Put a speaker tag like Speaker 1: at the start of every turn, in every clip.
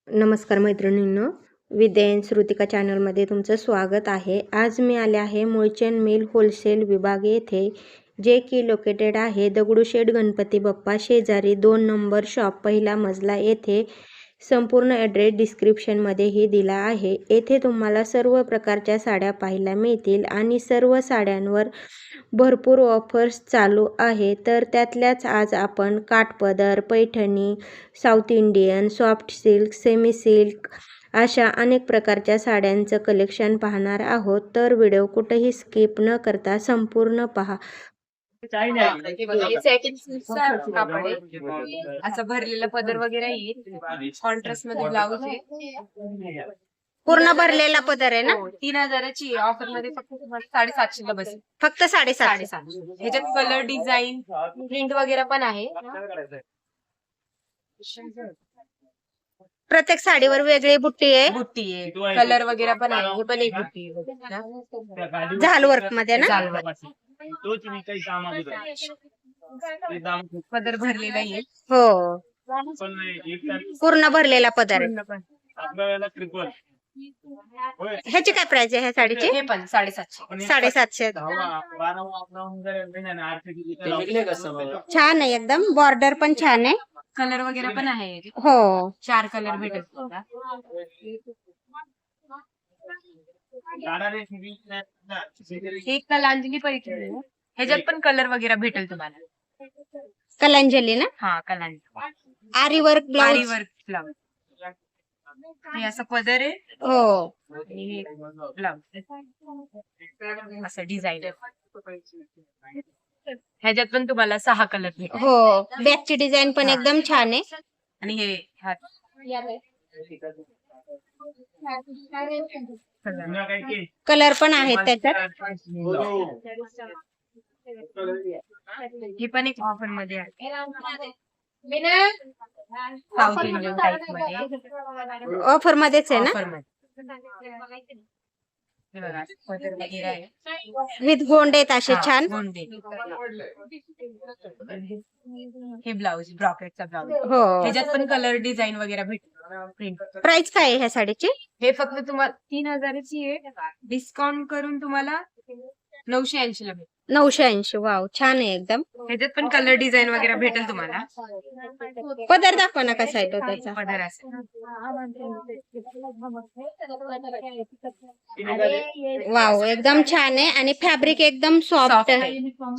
Speaker 1: नमस्कार मैत्रिणींनो, विद्या श्रुतिका चॅनलमध्ये तुमचं स्वागत आहे. आज मी आले आहे मुळचंद मिल होलसेल विभाग येथे, जे की लोकेटेड आहे दगडूशेठ गणपती बाप्पा शेजारी 2 नंबर शॉप पहिला मजला येथे. संपूर्ण ॲड्रेस डिस्क्रिप्शनमध्येही दिला आहे. येथे तुम्हाला सर्व प्रकारच्या साड्या पाहायला मिळतील आणि सर्व साड्यांवर भरपूर ऑफर्स चालू आहे. तर त्यातल्याच आज आपण काठपदर, Paithani, south Indian, soft silk, semi silk अशा अनेक प्रकारच्या साड्यांचं कलेक्शन पाहणार आहोत. तर व्हिडिओ कुठेही स्किप न करता संपूर्ण पहा.
Speaker 2: असं भरलेला पदर वगैरे येईल. कॉन्ट्रास्ट मध्ये ब्लाऊज आहे.
Speaker 1: पूर्ण भरलेला पदर आहे ना?
Speaker 2: 3000ची ऑफर मध्ये फक्त तुम्हाला 750 ला बसेल.
Speaker 1: फक्त 750.
Speaker 2: ह्याच्यात कलर डिझाईन प्रिंट वगैरे पण आहे.
Speaker 1: प्रत्येक साडीवर वेगळी बुट्टी आहे.
Speaker 2: बुट्टी आहे, कलर वगैरे पण आहे. हे पण एक बुट्टी आहे.
Speaker 1: झाल वर्क मध्ये ना?
Speaker 2: पदर भरलेला येईल.
Speaker 1: हो, पूर्ण भरलेला पदर आहे. ह्याची काय प्राइस आहे ह्या साडीची?
Speaker 2: हे पण 750.
Speaker 1: 750. छान आहे एकदम. बॉर्डर पण छान आहे.
Speaker 2: कलर वगैरे पण आहे.
Speaker 1: हो,
Speaker 2: 4 कलर भेटेल. एक कलांजली पैठणी आहे. ह्याच्यात पण कलर वगैरे भेटेल तुम्हाला.
Speaker 1: कलांजली ना?
Speaker 2: हा, कलांजली.
Speaker 1: आरी वर्क ब्लाउज.
Speaker 2: Work blouse. हे असं पदर आहे.
Speaker 1: हो,
Speaker 2: आणि हे ब्लाउज असं डिझाईन. ह्याच्यात पण तुम्हाला 6 कलर भेटेल.
Speaker 1: हो. बॅकची डिझाईन पण एकदम छान आहे.
Speaker 2: आणि हे
Speaker 1: कलर पण आहेत त्याच्यात.
Speaker 2: ही पण एक ऑफर मध्ये आहे. साऊथ इंडियन टाईप मध्ये
Speaker 1: ऑफर मध्येच आहे ना?
Speaker 2: ऑफर मध्ये. हे बघा, पदर वगैरे आहे.
Speaker 1: विथ गोंड आहेत असे छान.
Speaker 2: गोंडे. हे ब्लाउज ब्रॉकेटचा ब्लाउज.
Speaker 1: हो.
Speaker 2: ह्याच्यात पण कलर डिझाईन वगैरे भेटतो. प्रिंट.
Speaker 1: प्राइस काय आहे ह्या साडीची?
Speaker 2: हे फक्त तुम्हाला 3000ची आहे. डिस्काउंट करून तुम्हाला 980 ला भेटेल.
Speaker 1: 980. वाव, छान आहे एकदम.
Speaker 2: ह्याच्यात पण कलर डिझाईन वगैरे भेटेल तुम्हाला.
Speaker 1: पदर दाखवा ना कसा आहे तो त्याचा.
Speaker 2: पदर असं.
Speaker 1: वाव, एकदम छान आहे. आणि फॅब्रिक एकदम सॉफ्ट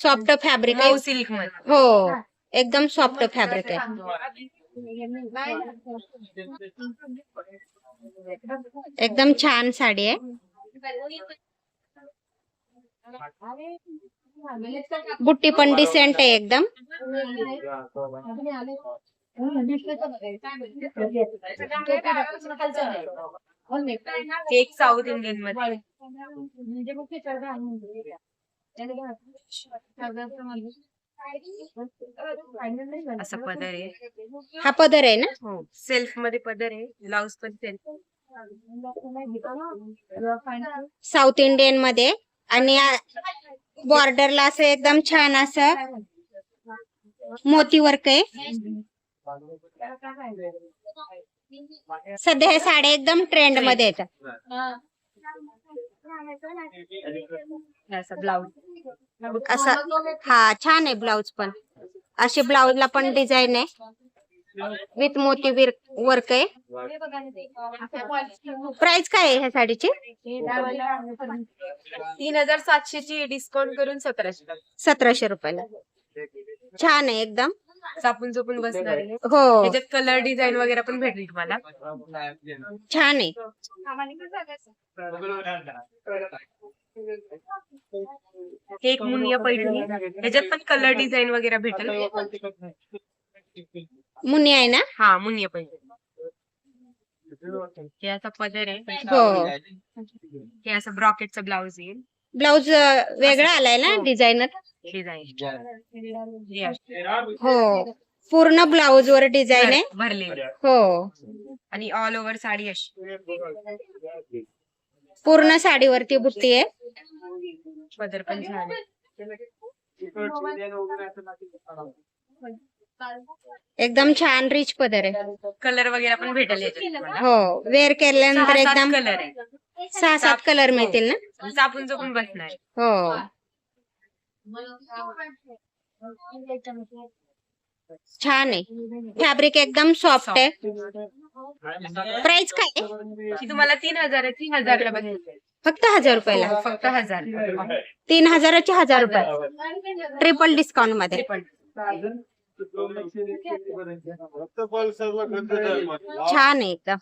Speaker 1: सॉफ्ट फॅब्रिक आहे.
Speaker 2: सिल्क मध्ये.
Speaker 1: हो, एकदम सॉफ्ट फॅब्रिक आहे. एकदम छान साडी आहे. बुट्टी पण डिसेंट आहे एकदम.
Speaker 2: एक साऊथ इंडियन मध्ये. असं पदर आहे.
Speaker 1: हा पदर आहे ना?
Speaker 2: हो, सेल्फ मध्ये पदर आहे. ब्लाउज पण सेल्फ.
Speaker 1: साऊथ इंडियन मध्ये. आणि बॉर्डरला असं एकदम छान असं मोती वर्क आहे. सध्या हे साड्या एकदम ट्रेंड मध्ये येतात.
Speaker 2: असं ब्लाउज.
Speaker 1: असं हा, छान आहे ब्लाउज पण. अशी ब्लाउजला पण डिझाईन आहे विथ मोती वर्क आहे. प्राइस काय आहे ह्या साडीची?
Speaker 2: 3700ची डिस्काउंट करून 1700.
Speaker 1: 1700 रुपयाला. छान आहे एकदम.
Speaker 2: चापून चोपून बसणार आहे.
Speaker 1: हो,
Speaker 2: त्याच्यात कलर डिझाईन वगैरे पण भेटेल तुम्हाला.
Speaker 1: छान आहे.
Speaker 2: एक मुनिया पैठणी. त्याच्यात पण कलर डिझाईन वगैरे भेटेल.
Speaker 1: मुनी आहे ना?
Speaker 2: हा, मुनिया पैठणी. हे असं पदर आहे.
Speaker 1: हो.
Speaker 2: हे असं ब्रॉकेटचा ब्लाउज येईल.
Speaker 1: ब्लाउज वेगळा आलाय ना डिझायनर? हो, पूर्ण ब्लाउज वर डिझाईन आहे
Speaker 2: भरले.
Speaker 1: हो.
Speaker 2: आणि ऑल ओव्हर साडी अशी.
Speaker 1: पूर्ण साडीवरती बुट्टी आहे.
Speaker 2: पदर पण छान आहे.
Speaker 1: एकदम छान रिच पदर आहे.
Speaker 2: कलर वगैरे पण भेटेल याच्यात तुम्हाला.
Speaker 1: हो, वेअर केल्यानंतर
Speaker 2: 6-7
Speaker 1: एकदम
Speaker 2: कलर आहे.
Speaker 1: 6-7 कलर मिळतील ना.
Speaker 2: चापून चोपून बसणार.
Speaker 1: हो, छान आहे. फॅब्रिक एकदम सॉफ्ट आहे. प्राइस काय आहे?
Speaker 2: ही तुम्हाला 3,000 आहे. 3,000ला बसेल.
Speaker 1: फक्त 1000 रुपयाला.
Speaker 2: फक्त 1000.
Speaker 1: 3000चे 1000 रुपये ट्रिपल डिस्काउंट मध्ये. छान आहे एकदम.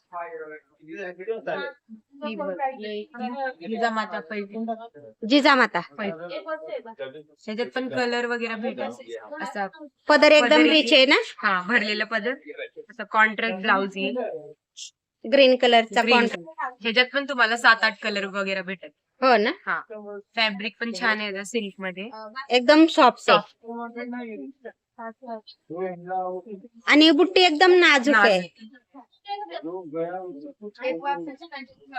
Speaker 2: जिजामाता पैठणी.
Speaker 1: जिजामाता
Speaker 2: त्याच्यात पण कलर वगैरे भेटेल. असा
Speaker 1: पदर एकदम रिच आहे ना.
Speaker 2: हा भरलेला पदर. असं कॉन्ट्रास्ट ब्लाउज येईल.
Speaker 1: ग्रीन कलरचा
Speaker 2: Green.
Speaker 1: कॉन्ट्रास्ट.
Speaker 2: ह्याच्यात पण तुम्हाला 7-8 कलर वगैरे भेटेल.
Speaker 1: हो ना.
Speaker 2: हा फॅब्रिक पण छान आहे सिल्क मध्ये.
Speaker 1: एकदम सॉफ्ट आहे. आणि बुट्टी एकदम नाजूक आहे.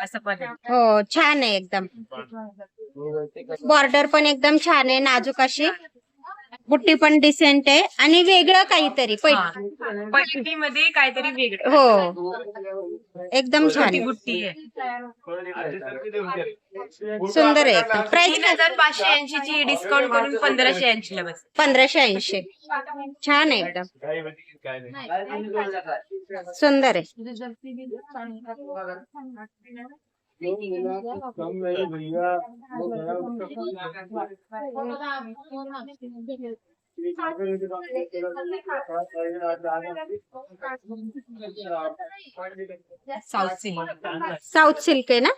Speaker 2: असं पण आहे.
Speaker 1: हो, छान आहे एकदम. बॉर्डर पण एकदम छान आहे, नाजूक अशी. बुट्टी पण डिसेंट आहे आणि वेगळं काहीतरी.
Speaker 2: पैठणी मध्ये काहीतरी वेगळं.
Speaker 1: हो, एकदम छान
Speaker 2: छोटी
Speaker 1: आहे.
Speaker 2: बुट्टी आहे.
Speaker 1: सुंदर आहे एकदम. प्राइस
Speaker 2: 3,580 ची डिस्काउंट करून 1,580 ला बस.
Speaker 1: 1580. छान आहे एकदम. सुंदर आहे.
Speaker 2: South silk.
Speaker 1: साऊथ सिल्क आहे ना.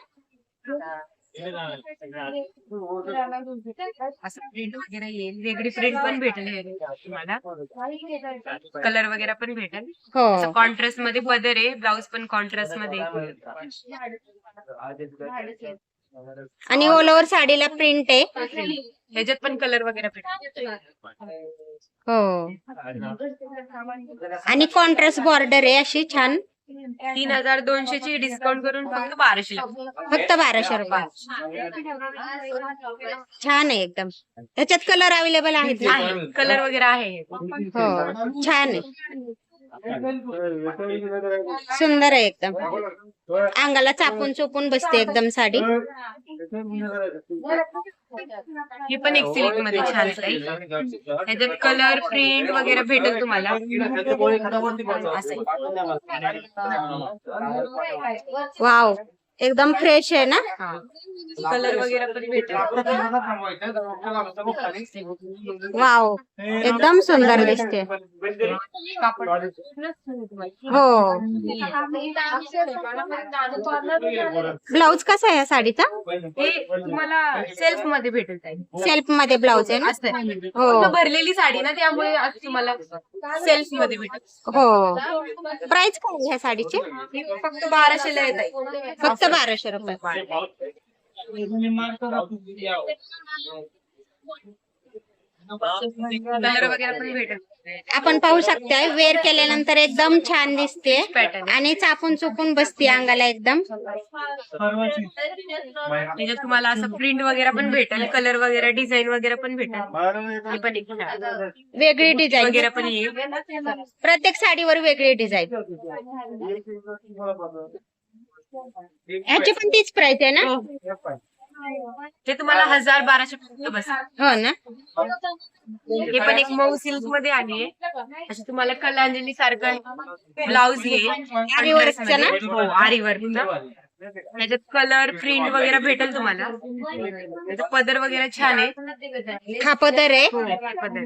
Speaker 2: असं प्रिंट वगैरे येईल. वेगळी प्रिंट पण भेटेल हे तुम्हाला. कलर वगैरे पण भेटेल.
Speaker 1: हो,
Speaker 2: कॉन्ट्रास्ट मध्ये पदर आहे. ब्लाउज पण कॉन्ट्रास्ट मध्ये.
Speaker 1: आणि ऑल ओव्हर साडीला प्रिंट आहे.
Speaker 2: ह्याच्यात पण कलर वगैरे भेटेल.
Speaker 1: हो, आणि कॉन्ट्रास्ट बॉर्डर आहे अशी छान.
Speaker 2: 3,200 ची डिस्काउंट करून फक्त 1200 ला.
Speaker 1: फक्त 1200 रुपये. छान आहे एकदम. त्याच्यात कलर अवेलेबल आहेत ना.
Speaker 2: आहे कलर वगैरे आहे.
Speaker 1: हो, छान आहे. सुंदर आहे एकदम. अंगाला चापून चोपून बसते एकदम साडी.
Speaker 2: हे पण एक सिल्क मध्ये छान आहे. ह्याच्यात कलर प्रिंट वगैरे भेटेल तुम्हाला. असं
Speaker 1: वाव, एकदम फ्रेश आहे ना.
Speaker 2: कलर वगैरे पण भेटेल.
Speaker 1: वाव, एकदम सुंदर दिसते. हो, ब्लाउज कसा आहे या साडीचा?
Speaker 2: हे तुम्हाला सेल्फ मध्ये भेटेल ताई.
Speaker 1: सेल्फ मध्ये ब्लाउज आहे ना.
Speaker 2: असं
Speaker 1: हो.
Speaker 2: फक्त भरलेली साडी ना, त्यामुळे आज तुम्हाला सेल्फ मध्ये भेटेल.
Speaker 1: हो, प्राइस काय आहे ह्या साडीची?
Speaker 2: ही फक्त 1200 ला येत आहे.
Speaker 1: फक्त 1200 रुपये.
Speaker 2: कलर वगैरे पण भेटेल.
Speaker 1: आपण पाहू शकताय, वेअर केल्यानंतर एकदम छान दिसते
Speaker 2: पॅटर्न
Speaker 1: आणि चापून चुकून बसते अंगाला एकदम.
Speaker 2: त्याच्यात तुम्हाला असं प्रिंट वगैरे पण भेटेल. कलर वगैरे डिझाईन वगैरे पण भेटेल. हे पण एक
Speaker 1: वेगळी डिझाईन
Speaker 2: वगैरे पण येईल.
Speaker 1: प्रत्येक साडीवर वेगळी डिझाईन. याची पण तीच प्राइस आहे ना.
Speaker 2: ते तुम्हाला 1,000-1200 फक्त बस.
Speaker 1: हो ना.
Speaker 2: हे पण एक मऊ सिल्क मध्ये आली आहे. अशी तुम्हाला कलांजली सारखं ब्लाउज येईल.
Speaker 1: आरी वर्कचं ना?
Speaker 2: हो, आरी वर्कचं. त्याच्यात कलर प्रिंट वगैरे भेटेल तुम्हाला. त्याचं पदर वगैरे छान आहे.
Speaker 1: हा पदर आहे
Speaker 2: हो, पदर.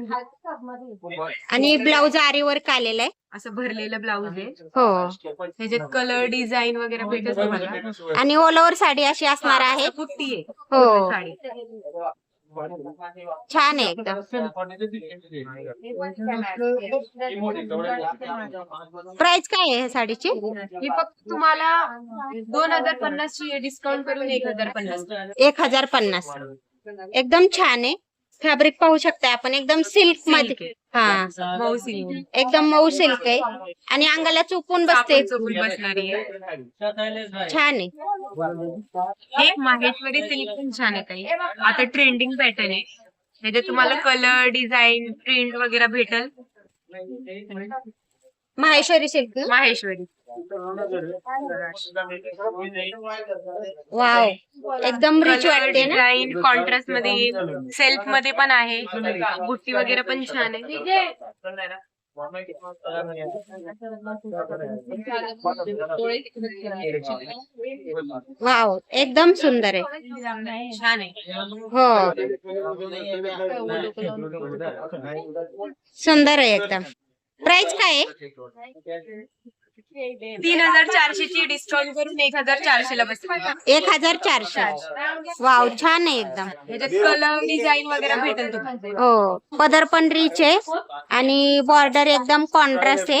Speaker 1: आणि ब्लाउज आरी वर्क आलेला आहे.
Speaker 2: असं भरलेलं ब्लाउज आहे.
Speaker 1: हो,
Speaker 2: त्याच्यात कलर डिझाईन वगैरे भेटेल तुम्हाला.
Speaker 1: आणि ऑल ओव्हर साडी अशी असणार आहे.
Speaker 2: कुट्टी आहे.
Speaker 1: हो,
Speaker 2: साडी
Speaker 1: छान आहे एकदम. प्राइस काय आहे ह्या साडीची?
Speaker 2: ही फक्त तुम्हाला 2,050 ची डिस्काउंट करून 1,050.
Speaker 1: 1050. एकदम छान आहे. फॅब्रिक पाहू शकता आपण, एकदम सिल्क मध्ये. हा,
Speaker 2: मऊ सिल्क.
Speaker 1: एकदम मऊ सिल्क आहे आणि अंगाला चुपून बसते.
Speaker 2: चोपून बसणारी आहे.
Speaker 1: छान आहे.
Speaker 2: एक माहेश्वरी सिल्क पण छान आहे ताई. आता ट्रेंडिंग पॅटर्न आहे. त्याच्यात तुम्हाला कलर डिझाईन प्रिंट वगैरे भेटेल.
Speaker 1: माहेश्वरी सिल्क ना?
Speaker 2: माहेश्वरी.
Speaker 1: वाव, एकदम रिच
Speaker 2: कलर
Speaker 1: वाटते ना.
Speaker 2: डिझाईन कॉन्ट्रास्ट मध्ये येईल. सेल्फ मध्ये पण आहे. बुट्टी वगैरे पण छान आहे.
Speaker 1: वाव, एकदम सुंदर आहे.
Speaker 2: छान आहे.
Speaker 1: हो, सुंदर आहे एकदम. प्राइस काय आहे?
Speaker 2: 3400 ची डिस्काउंट करून 1400 ला बसते.
Speaker 1: 1400. वाव, छान आहे एकदम.
Speaker 2: ह्याच्यात कलर डिझाईन वगैरे भेटेल तुम्हाला.
Speaker 1: हो, पदर पण रिच आहे आणि बॉर्डर एकदम कॉन्ट्रास्ट आहे.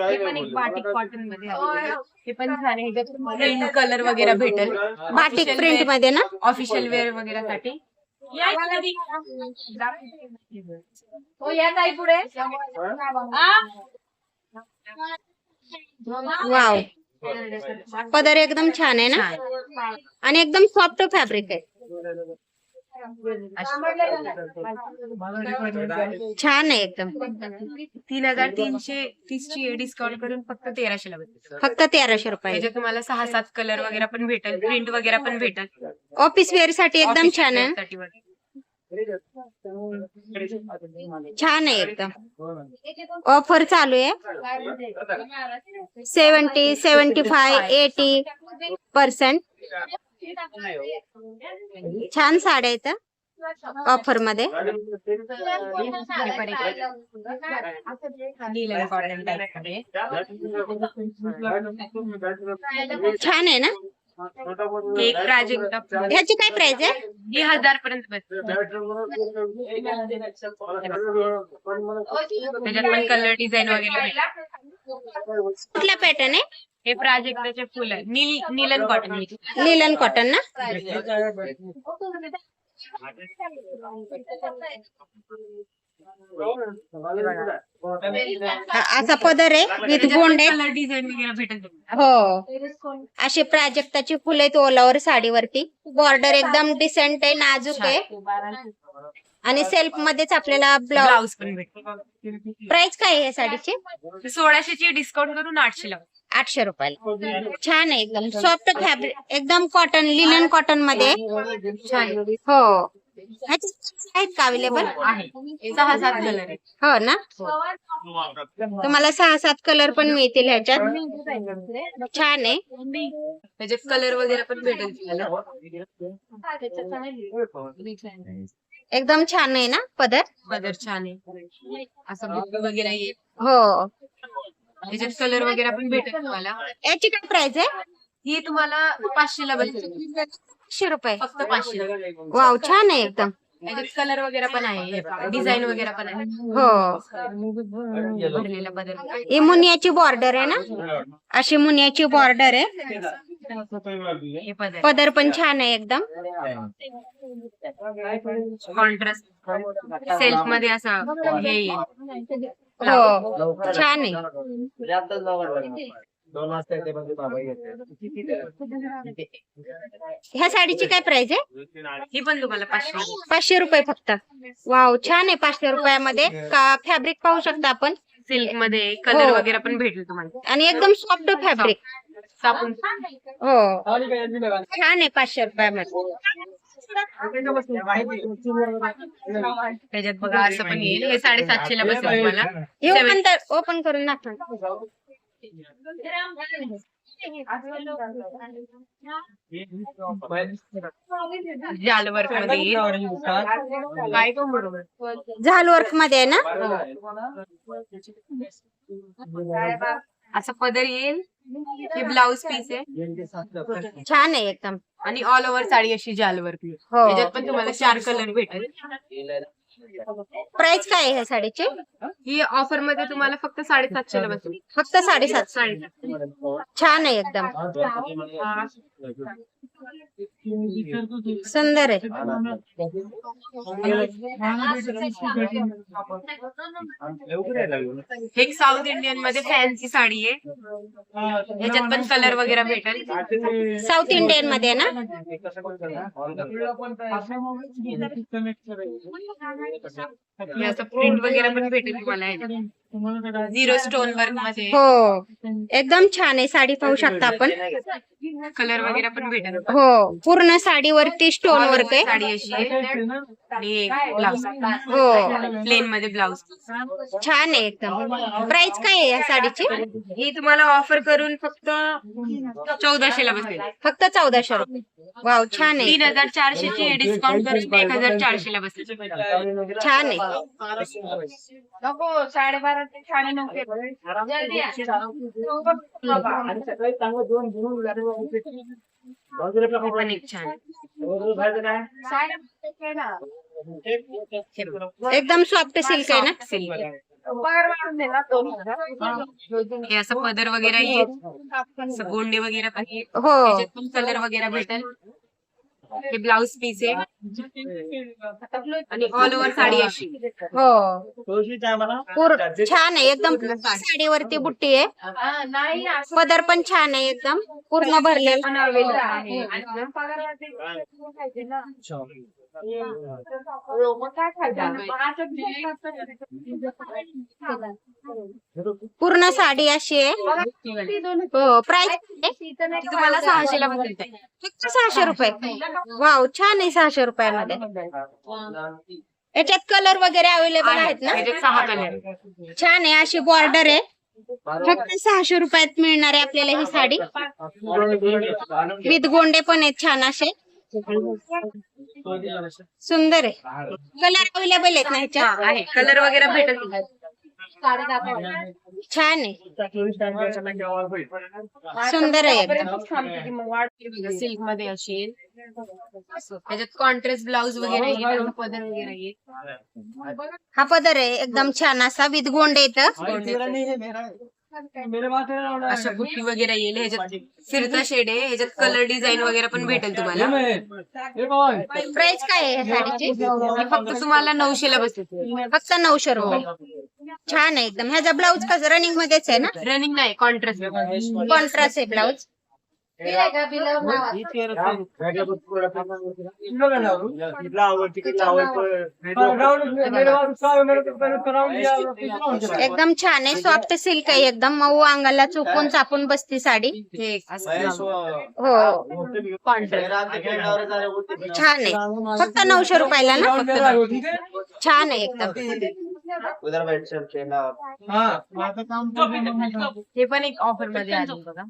Speaker 2: हे पण एक बाटिक कॉटन मध्ये आहे. हे पण छान आहे. ह्याच्यात प्रिंट कलर वगैरे भेटेल.
Speaker 1: बाटिक प्रिंट मध्ये ना.
Speaker 2: ऑफिशियल वेअर वगैरे साठी.
Speaker 1: वाव, पदर एकदम छान आहे ना आणि एकदम सॉफ्ट फॅब्रिक आहे. छान आहे एकदम.
Speaker 2: 3330 ची डिस्काउंट करून फक्त 1300 ला भेटेल.
Speaker 1: फक्त 1300 रुपये.
Speaker 2: ह्याच्यात तुम्हाला 6-7 कलर वगैरे पण भेटेल. प्रिंट वगैरे पण भेटेल.
Speaker 1: ऑफिस वेअर साठी एकदम छान आहे.
Speaker 2: साठी वगैरे.
Speaker 1: छान आहे एकदम. ऑफर चालू आहे. 70, 75, 80% छान साड्या आहेत ऑफर मध्ये.
Speaker 2: नीलम कॉटन टाइप मध्ये.
Speaker 1: छान आहे ना.
Speaker 2: एक प्राजक्ता.
Speaker 1: ह्याची काय प्राइस आहे?
Speaker 2: ही 1000 पर्यंत बसते. त्याच्यात पण कलर डिझाईन वगैरे भेटेल.
Speaker 1: कुठला पॅटर्न आहे?
Speaker 2: हे प्राजक्ताचे फुल आहे. नीलन कॉटन.
Speaker 1: लिलन कॉटन ना. असा पदर आहे विथ गोंडे.
Speaker 2: कलर डिझाईन वगैरे भेटेल.
Speaker 1: हो, अशी प्राजक्ताची फुलं आहेत ओलावर साडीवरती. बॉर्डर एकदम डिसेंट आहे, नाजूक आहे आणि सेल्फ मध्येच आपल्याला ब्लाउज.
Speaker 2: ब्लाउज पण भेटेल.
Speaker 1: प्राइस काय आहे या साडीची?
Speaker 2: 1600 ची डिस्काउंट करून 800 ला.
Speaker 1: 800 रुपयाला. छान आहे एकदम सॉफ्ट फॅब्रिक, एकदम कॉटन, लिनन कॉटन मध्ये.
Speaker 2: छान
Speaker 1: हो, आहेत का अवेलेबल?
Speaker 2: आहे. 6-7 कलर आहे.
Speaker 1: हो ना. तुम्हाला 6-7 कलर पण मिळतील ह्याच्यात. छान आहे.
Speaker 2: त्याच्यात कलर वगैरे पण भेटेल तुम्हाला.
Speaker 1: एकदम छान आहे ना पदर.
Speaker 2: पदर छान आहे. असं बुक वगैरे येईल.
Speaker 1: हो,
Speaker 2: त्याच्यात कलर वगैरे पण भेटेल तुम्हाला.
Speaker 1: याची काय प्राइस आहे?
Speaker 2: ही तुम्हाला 500 ला बसेल.
Speaker 1: 500 रुपये.
Speaker 2: फक्त 500 ला.
Speaker 1: वाव, छान आहे एकदम.
Speaker 2: त्याच्यात कलर वगैरे पण आहे. डिझाईन वगैरे पण आहे.
Speaker 1: हो,
Speaker 2: भरलेला बदल.
Speaker 1: ही मुनियाची बॉर्डर आहे ना. अशी मुनियाची बॉर्डर आहे.
Speaker 2: हे पदर
Speaker 1: पदर पण छान आहे एकदम.
Speaker 2: कॉन्ट्रास्ट सेल्फ मध्ये असं हे येईल.
Speaker 1: हो, छान आहे. ह्या साडीची काय प्राइस आहे?
Speaker 2: ही पण तुम्हाला 500.
Speaker 1: 500 रुपये फक्त. वाव, छान आहे. 500 रुपयामध्ये का फॅब्रिक पाहू शकता आपण.
Speaker 2: सिल्क मध्ये कलर
Speaker 1: हो.
Speaker 2: वगैरे पण भेटेल तुम्हाला.
Speaker 1: आणि एकदम सॉफ्ट फॅब्रिक.
Speaker 2: साबून.
Speaker 1: हो, छान आहे 500 रुपयामध्ये.
Speaker 2: त्याच्यात बघा असं पण येईल. हे 750 ला बसेल तुम्हाला.
Speaker 1: हे ओपन करून दाखवा.
Speaker 2: जाल वर्क मध्ये येईल. काय पण बरोबर.
Speaker 1: झाल वर्क मध्ये आहे ना.
Speaker 2: असं पदर येईल. हे ब्लाउज पीस आहे.
Speaker 1: छान आहे एकदम.
Speaker 2: आणि ऑल ओव्हर साडी अशी जाल वर्क.
Speaker 1: हो.
Speaker 2: त्याच्यात पण तुम्हाला 4 कलर भेटेल.
Speaker 1: प्राइस काय आहे ह्या साडीची?
Speaker 2: ही ऑफर मध्ये तुम्हाला फक्त 750 ला बसेल.
Speaker 1: फक्त 750.
Speaker 2: 750.
Speaker 1: छान आहे एकदम. सुंदर आहे.
Speaker 2: हे एक साऊथ इंडियन मध्ये फॅन्सी साडी आहे. ह्याच्यात पण कलर वगैरे भेटेल.
Speaker 1: साऊथ इंडियन मध्ये आहे ना?
Speaker 2: हे असं प्रिंट वगैरे पण भेटेल तुम्हाला ह्याच्यात. 0 स्टोन वर्क मध्ये
Speaker 1: हो, एकदम छान आहे साडी. पाहू शकता आपण.
Speaker 2: कलर वगैरे पण भेटेल.
Speaker 1: हो, पूर्ण साडीवरती स्टोन वर्क आहे.
Speaker 2: साडी अशी आहे आणि ब्लाउज
Speaker 1: हो,
Speaker 2: प्लेन मध्ये ब्लाउज.
Speaker 1: छान आहे एकदम. प्राइस काय आहे या साडीची?
Speaker 2: ही तुम्हाला ऑफर करून फक्त 1400 ला बसेल.
Speaker 1: फक्त 1400 रुपये. वाव, छान आहे.
Speaker 2: 3400 ची डिस्काउंट करून 1400 ला बसेल.
Speaker 1: छान आहे.
Speaker 2: नको 12:30 ते 9:30. पण एक छान
Speaker 1: एकदम सॉफ्ट सिल्क आहे ना?
Speaker 2: हे असं पदर वगैरे येत, असं गोंडे वगैरे पण येत.
Speaker 1: हो,
Speaker 2: त्याच्यात पण कलर वगैरे भेटेल. हे ब्लाउज पीस आहे आणि ऑल ओव्हर साडी अशी.
Speaker 1: हो, छान आहे एकदम. साडीवरती बुट्टी आहे. पदर पण छान आहे एकदम, पूर्ण भरलेला.
Speaker 2: पण अवेलेबल आहे.
Speaker 1: पूर्ण साडी अशी आहे. हो, प्राइस
Speaker 2: तुम्हाला 600 ला बसेल ते.
Speaker 1: फक्त 600 रुपये. वाव, छान आहे. 600 रुपयामध्ये याच्यात कलर वगैरे अवेलेबल आहेत ना?
Speaker 2: त्याच्यात 6 कलर.
Speaker 1: छान आहे. अशी बॉर्डर आहे. फक्त 600 रुपयात मिळणार आहे आपल्याला ही साडी. विथ गोंडे पण आहेत छान असे. सुंदर आहे. कलर अवेलेबल आहेत ना ह्याच्यात?
Speaker 2: आहे कलर वगैरे भेटेल.
Speaker 1: छान आहे. सुंदर आहे एकदम.
Speaker 2: सिल्क मध्ये अशी येईल. त्याच्यात कॉन्ट्रास्ट ब्लाउज वगैरे येईल, पदर वगैरे येईल.
Speaker 1: हा पदर आहे एकदम छान असा विथ गोंडे येतं.
Speaker 2: अशा बुट्टी वगैरे येईल. ह्याच्यात फिरता शेड आहे. ह्याच्यात कलर डिझाईन वगैरे पण भेटेल तुम्हाला.
Speaker 1: प्राइस काय आहे ह्या साडीची?
Speaker 2: हे फक्त तुम्हाला 900 ला बसेल.
Speaker 1: फक्त 900 रुपये. छान आहे एकदम. ह्याचा ब्लाऊज कसं रनिंग मध्येच आहे ना?
Speaker 2: रनिंग नाही, कॉन्ट्रास्ट.
Speaker 1: कॉन्ट्रास्ट आहे ब्लाऊज. एकदम छान आहे. सॉफ्ट सिल्क आहे एकदम. मऊ अंगाला चुकून चापून बसती साडी.
Speaker 2: हे असं
Speaker 1: हो,
Speaker 2: कॉन्ट्रास्ट.
Speaker 1: छान आहे. फक्त 900 रुपयाला ना? छान आहे एकदम.
Speaker 2: हे पण एक ऑफर मध्ये आले बघा.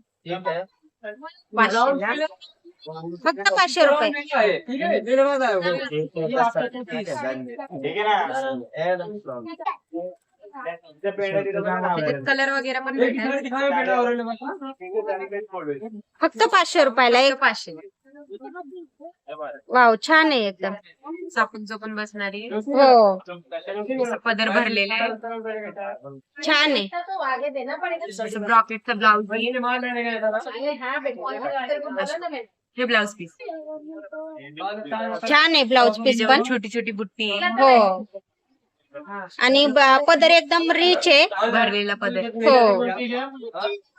Speaker 1: फक्त 500 रुपये.
Speaker 2: कलर वगैरे पण भेटेल.
Speaker 1: फक्त 500 रुपयाला एक.
Speaker 2: 500.
Speaker 1: वाव, छान आहे एकदम.
Speaker 2: चापून बसणारी.
Speaker 1: हो,
Speaker 2: असं पदर भरलेला आहे.
Speaker 1: छान आहे.
Speaker 2: असं ब्रॉकेटचा ब्लाउज. हे ब्लाउज पीस.
Speaker 1: छान आहे ब्लाउज पीस पण.
Speaker 2: छोटी छोटी बुट्टी आहे.
Speaker 1: हो, आणि पदर एकदम रिच आहे.
Speaker 2: भरलेला पदर.
Speaker 1: हो,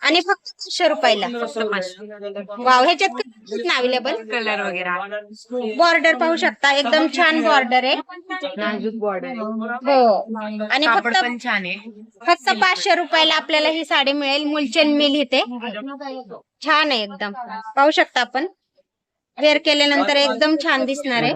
Speaker 1: आणि फक्त 500 रुपयाला.
Speaker 2: फक्त 500.
Speaker 1: वाव, ह्याच्यात अवेलेबल
Speaker 2: कलर वगैरे.
Speaker 1: बॉर्डर पाहू शकता. एकदम छान बॉर्डर आहे.
Speaker 2: नाजूक बॉर्डर.
Speaker 1: हो, आणि
Speaker 2: कापड
Speaker 1: फक्त
Speaker 2: पण छान आहे.
Speaker 1: 500 रुपयाला आपल्याला ही साडी मिळेल. मुलचंद मिल इथे. छान आहे एकदम. पाहू शकता आपण. वेअर केल्यानंतर एकदम छान दिसणार आहे.